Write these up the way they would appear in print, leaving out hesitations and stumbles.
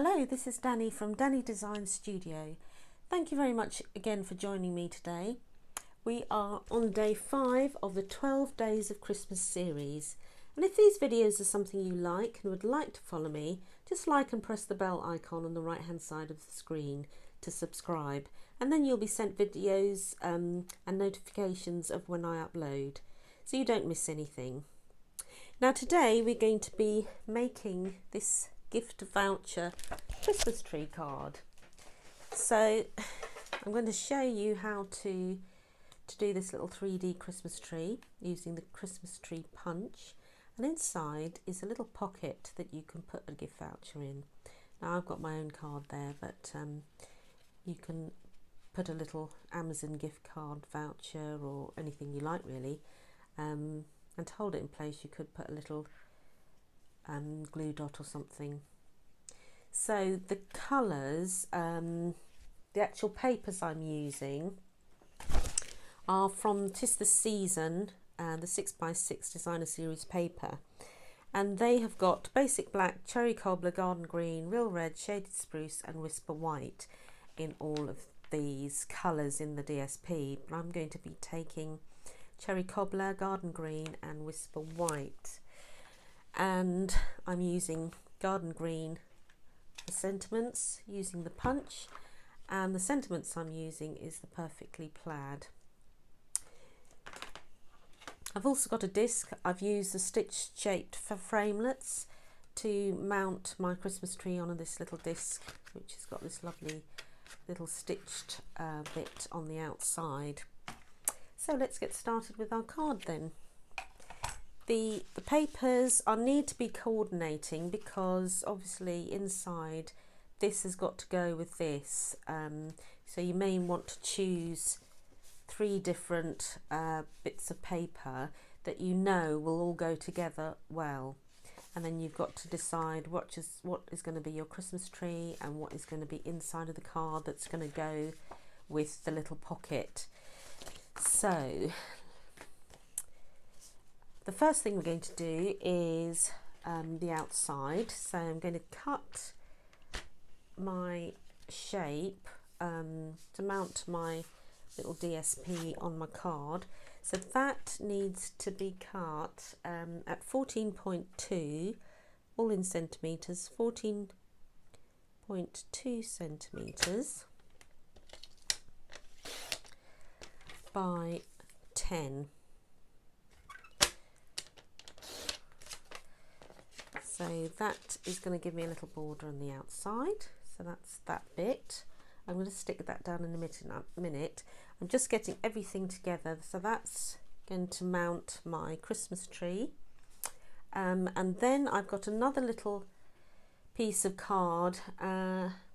Hello, this is Danny from Danny Design Studio. Thank you very much again for joining me today. We are on day 5 of the 12 Days of Christmas series. And if these videos are something you like and would like to follow me, just like and press the bell icon on the right hand side of the screen to subscribe. And then you'll be sent videos and notifications of when I upload, so you don't miss anything. Now today we're going to be making this gift voucher Christmas tree card. So I'm going to show you how to do this little 3D Christmas tree using the Christmas tree punch, and inside is a little pocket that you can put a gift voucher in. Now I've got my own card there, but you can put a little Amazon gift card voucher or anything you like really, and to hold it in place you could put a little glue dot or something. So the colours, the actual papers I'm using are from 'Tis the Season, the 6x6 designer series paper, and they have got basic black, cherry cobbler, garden green, real red, shaded spruce and whisper white in all of these colours in the DSP, but I'm going to be taking cherry cobbler, garden green and whisper white. And I'm using garden green for sentiments, using the punch, and the sentiments I'm using is the Perfectly Plaid. I've also got a disc. I've used the stitch shaped framelets to mount my Christmas tree on this little disc, which has got this lovely little stitched bit on the outside. So let's get started with our card then. The papers I need to be coordinating because obviously inside this has got to go with this, so you may want to choose 3 different bits of paper that you know will all go together well, and then you've got to decide what is going to be your Christmas tree and what is going to be inside of the card that's going to go with the little pocket. So the first thing we're going to do is the outside. So I'm going to cut my shape to mount my little DSP on my card. So that needs to be cut at 14.2, all in centimetres, 14.2 centimetres by 10. So that is going to give me a little border on the outside. So that's that bit. I'm going to stick that down in a minute. I'm just getting everything together. So that's going to mount my Christmas tree. And then I've got another little piece of card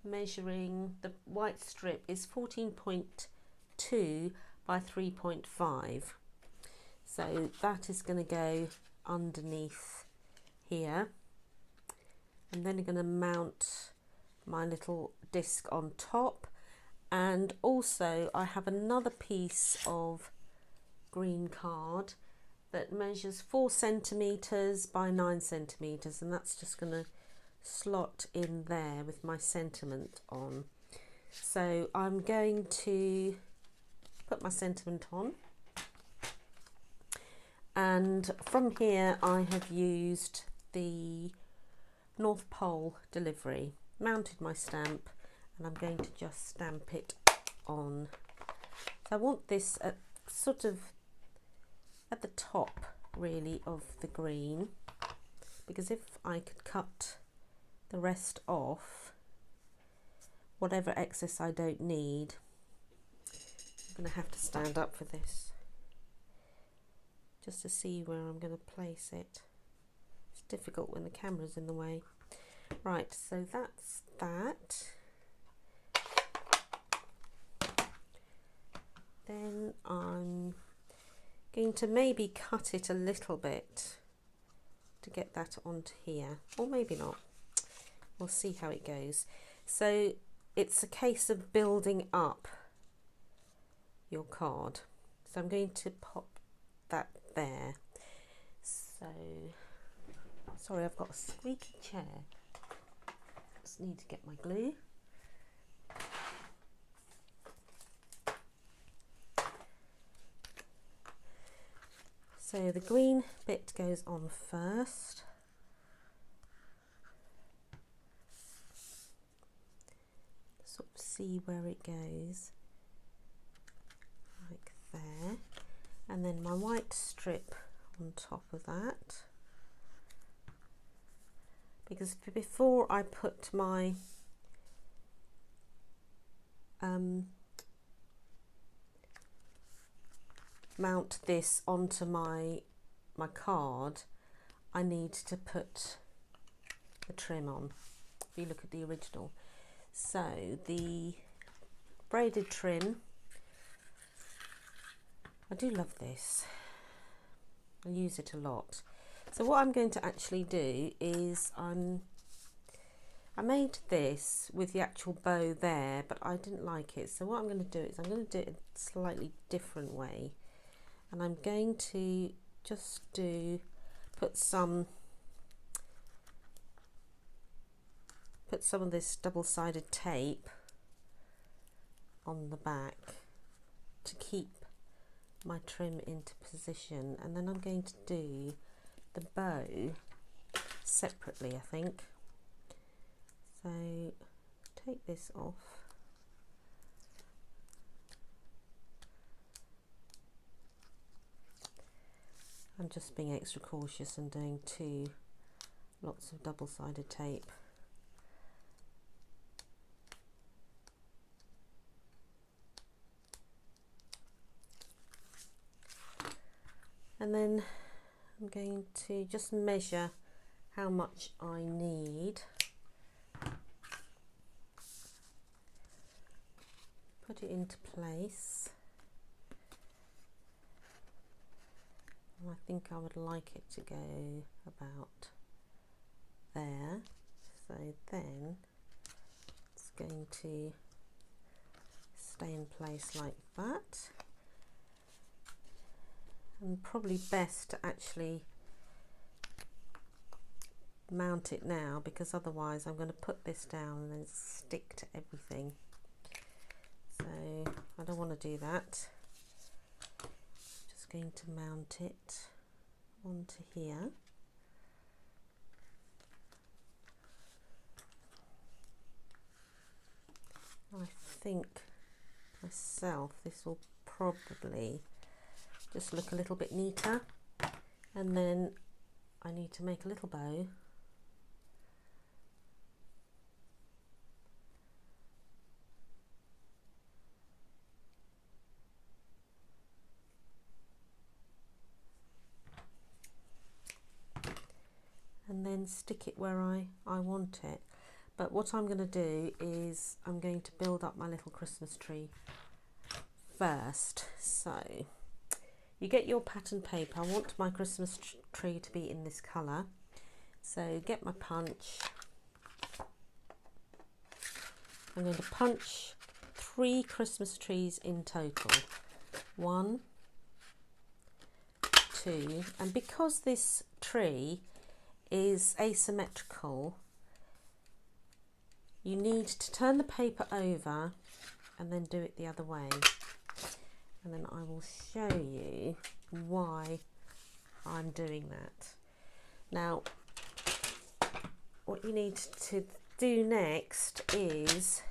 measuring, the white strip is 14.2 by 3.5. So that is going to go underneath here. And then I'm going to mount my little disc on top, and also I have another piece of green card that measures 4 centimetres by 9 centimetres, and that's just going to slot in there with my sentiment on. So I'm going to put my sentiment on, and from here I have used the North Pole delivery, mounted my stamp, and I'm going to just stamp it on. So I want this at sort of at the top really of the green, because if I could cut the rest off, whatever excess I don't need, I'm going to have to stand up for this just to see where I'm going to place it. It's difficult when the camera's in the way. Right, so that's that. Then I'm going to maybe cut it a little bit to get that onto here, or maybe not. We'll see how it goes. So it's a case of building up your card. So I'm going to pop that there. So sorry, I've got a squeaky chair. Just need to get my glue. So the green bit goes on first. Sort of see where it goes, like there. And then my white strip on top of that. Because before I put my mount this onto my card, I need to put the trim on. If you look at the original, so the braided trim, I do love this. I use it a lot. So what I'm going to actually do is I made this with the actual bow there, but I didn't like it. So what I'm going to do is I'm going to do it a slightly different way. And I'm going to just put some of this double-sided tape on the back to keep my trim into position, and then I'm going to do the bow separately, I think. So take this off. I'm just being extra cautious and doing lots of double-sided tape. And then I'm going to just measure how much I need. Put it into place. And I think I would like it to go about there. So then it's going to stay in place like that. And probably best to actually mount it now, because otherwise I'm going to put this down and then stick to everything. So I don't want to do that. Just going to mount it onto here. I think myself this will probably just look a little bit neater, and then I need to make a little bow. And then stick it where I want it. But what I'm going to do is I'm going to build up my little Christmas tree first. So you get your pattern paper. I want my Christmas tree to be in this colour. So get my punch. I'm going to punch 3 Christmas trees in total. 1, 2, and because this tree is asymmetrical, you need to turn the paper over and then do it the other way. And then I will show you why I'm doing that. Now, what you need to do next is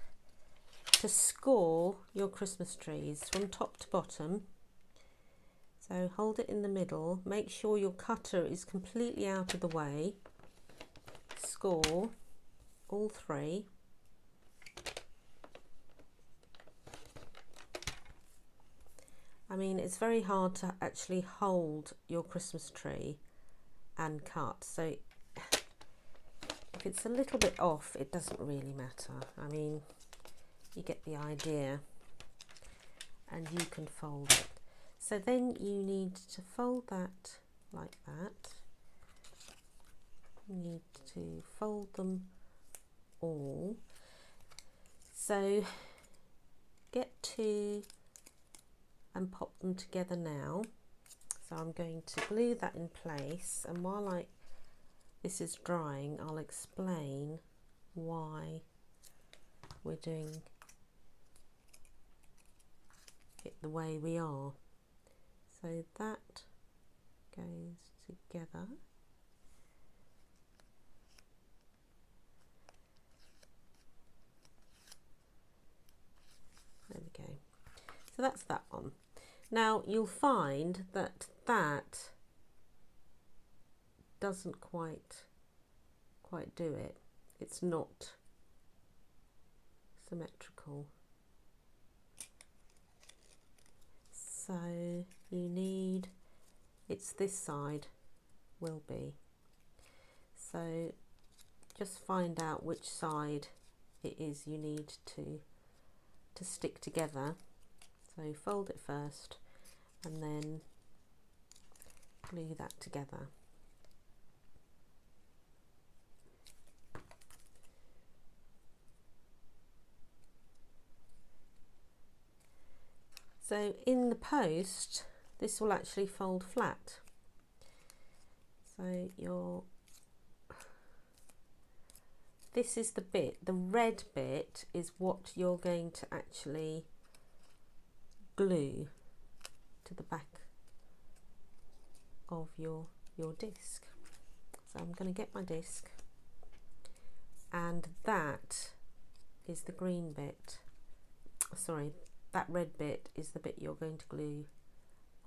to score your Christmas trees from top to bottom. So hold it in the middle, make sure your cutter is completely out of the way, score all 3. I mean, it's very hard to actually hold your Christmas tree and cut, so if it's a little bit off, it doesn't really matter. I mean, you get the idea, and you can fold it. So then you need to fold that like that. You need to fold them all. So get 2 and pop them together now. So I'm going to glue that in place, and while this is drying, I'll explain why we're doing it the way we are. So that goes together. There we go. So that's that one. Now you'll find that that doesn't quite do it. It's not symmetrical. So you need, it's this side will be. So just find out which side it is you need to stick together. So fold it first and then glue that together. So in the post, this will actually fold flat. So this is the bit, the red bit is what you're going to actually glue to the back of your disc. So I'm going to get my disc, and that is the green bit. Sorry, that red bit is the bit you're going to glue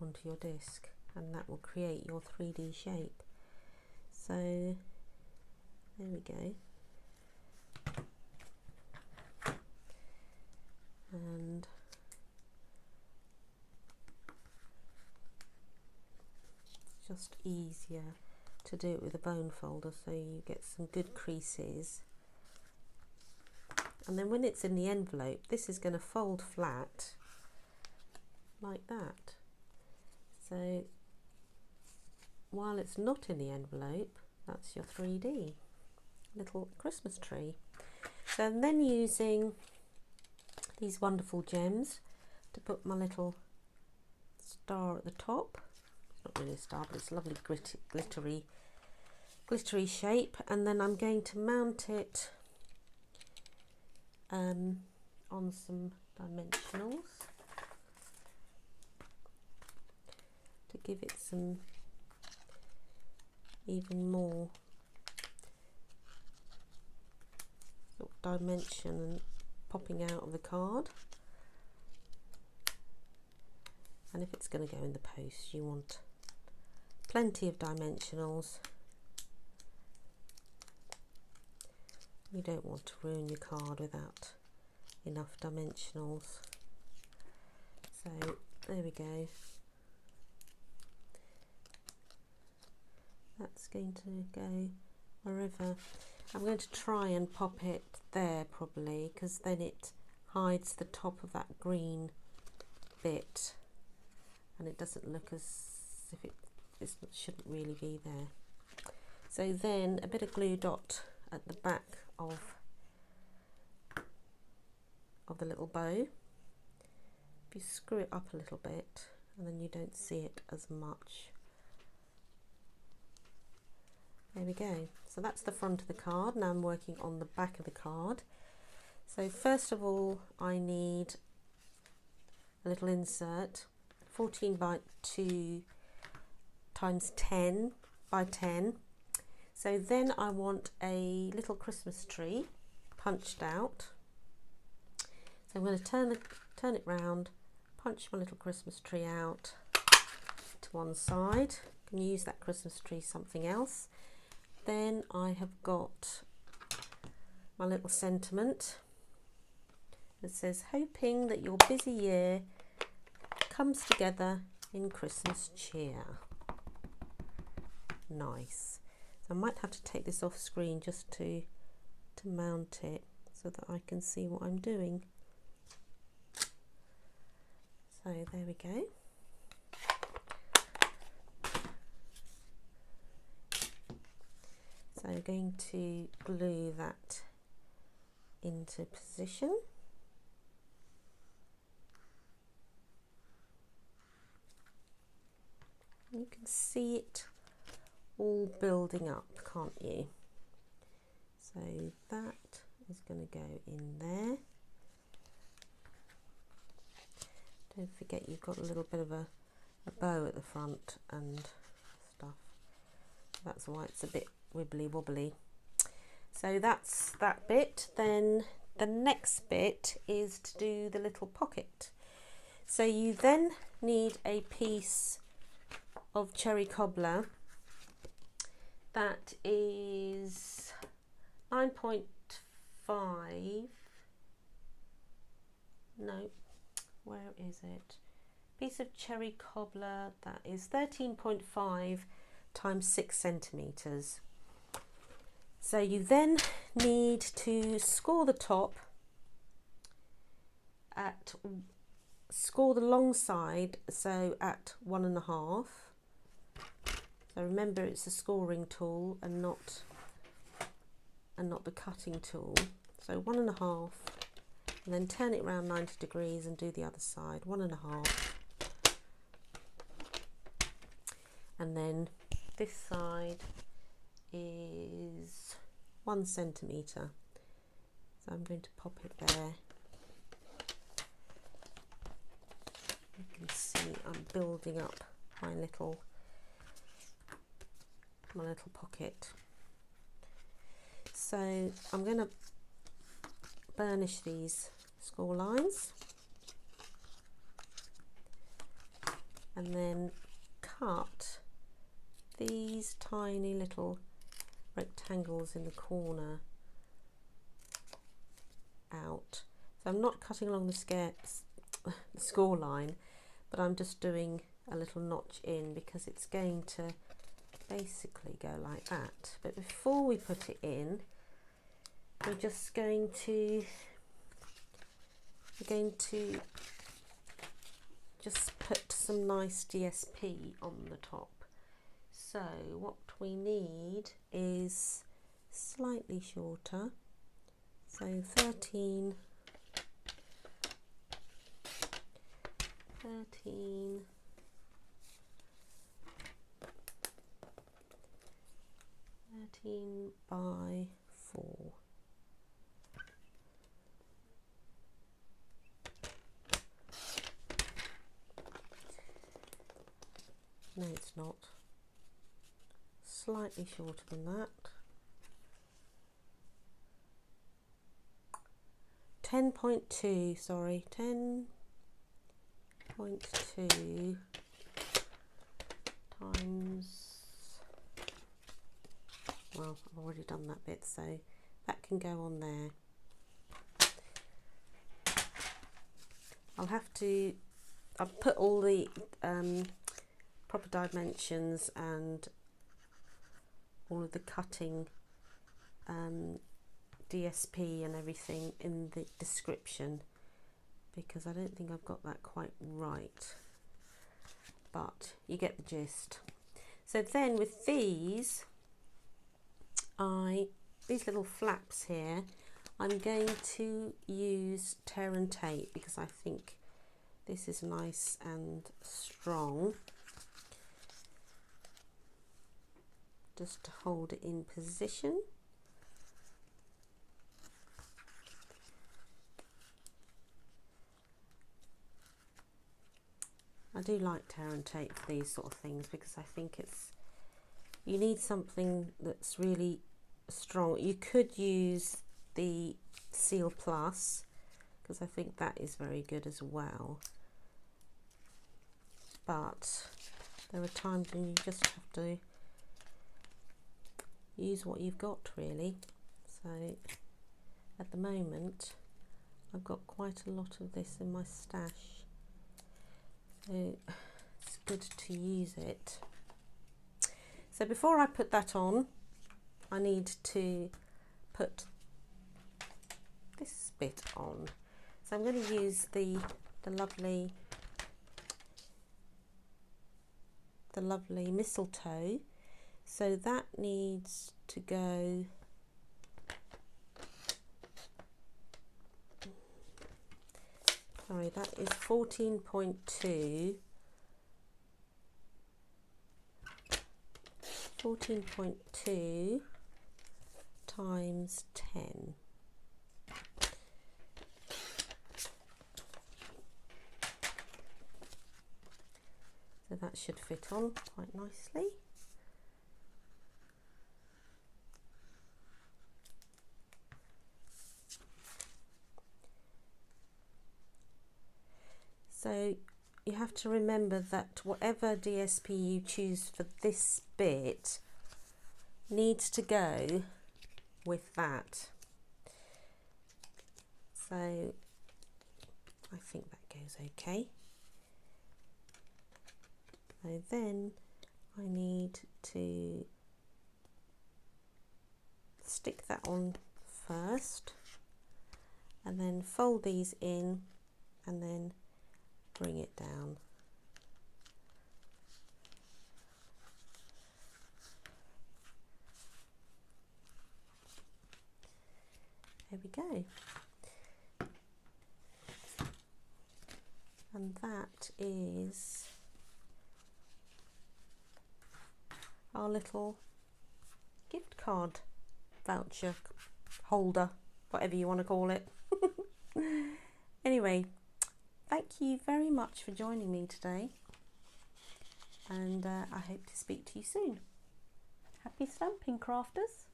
onto your disc, and that will create your 3D shape. So there we go. And it's just easier to do it with a bone folder, so you get some good creases. And then when it's in the envelope, this is going to fold flat like that. So while it's not in the envelope, that's your 3D little Christmas tree. So I'm then using these wonderful gems to put my little star at the top. It's not really a star, but it's a lovely glittery shape. And then I'm going to mount it on some dimensionals to give it some even more sort of dimension and popping out of the card. And if it's going to go in the post, you want plenty of dimensionals. You don't want to ruin your card without enough dimensionals. So there we go. That's going to go wherever. I'm going to try and pop it there probably, because then it hides the top of that green bit and it doesn't look as if it shouldn't really be there. So then a bit of glue dot at the back of the little bow. If you screw it up a little bit, and then you don't see it as much. There we go. So that's the front of the card. Now I'm working on the back of the card. So first of all, I need a little insert, 14 by 2 times 10 by 10. So then I want a little Christmas tree punched out. So I'm going to turn it round, punch my little Christmas tree out to one side. You can use that Christmas tree something else. Then I have got my little sentiment that says, hoping that your busy year comes together in Christmas cheer. Nice. So I might have to take this off screen just to mount it so that I can see what I'm doing. So there we go. So I'm going to glue that into position. You can see it all building up, can't you? So So that is going to go in there. Don't forget you've got a little bit of a bow at the front and stuff. That's why it's a bit wibbly wobbly. So that's that bit. Then the next bit is to do the little pocket. So you then need a piece of cherry cobbler that is 9.5, no, where is it? Piece of cherry cobbler that is 13.5 times 6 centimetres. So you then need to score the top at, score the long side, so at 1.5. So remember it's a scoring tool and not the cutting tool. So 1.5, and then turn it around 90 degrees and do the other side, 1.5. And then this side is 1 centimetre. So I'm going to pop it there. You can see I'm building up my little pocket. So I'm going to burnish these score lines and then cut these tiny little rectangles in the corner out. So I'm not cutting along the score line, but I'm just doing a little notch in because it's going to basically go like that. But before we put it in, we're going to just put some nice DSP on the top. So what we need is slightly shorter, so 13 by 4. No, it's not. Slightly shorter than that. 10.2, sorry, 10.2 times, well, I've already done that bit, so that can go on there. I've put all the proper dimensions and all of the cutting DSP and everything in the description, because I don't think I've got that quite right, but you get the gist. So then with these little flaps here, I'm going to use tear and tape because I think this is nice and strong, just to hold it in position. I do like tear and tape for these sort of things because I think you need something that's really strong. You could use the Seal Plus because I think that is very good as well, but there are times when you just have to use what you've got really. So at the moment I've got quite a lot of this in my stash, so it's good to use it. So before I put that on, I need to put this bit on. So I'm going to use the lovely mistletoe. So that needs to go sorry, that is 14.2 14.2 times 10. So that should fit on quite nicely. So you have to remember that whatever DSP you choose for this bit needs to go with that. So I think that goes okay. So then I need to stick that on first and then fold these in and then bring it down. There we go. And that is our little gift card voucher holder, whatever you want to call it. Anyway, thank you very much for joining me today, and I hope to speak to you soon. Happy stamping, crafters!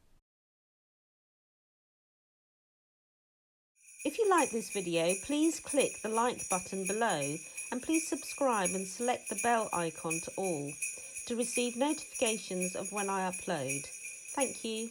If you like this video, please click the like button below and please subscribe and select the bell icon to all to receive notifications of when I upload. Thank you.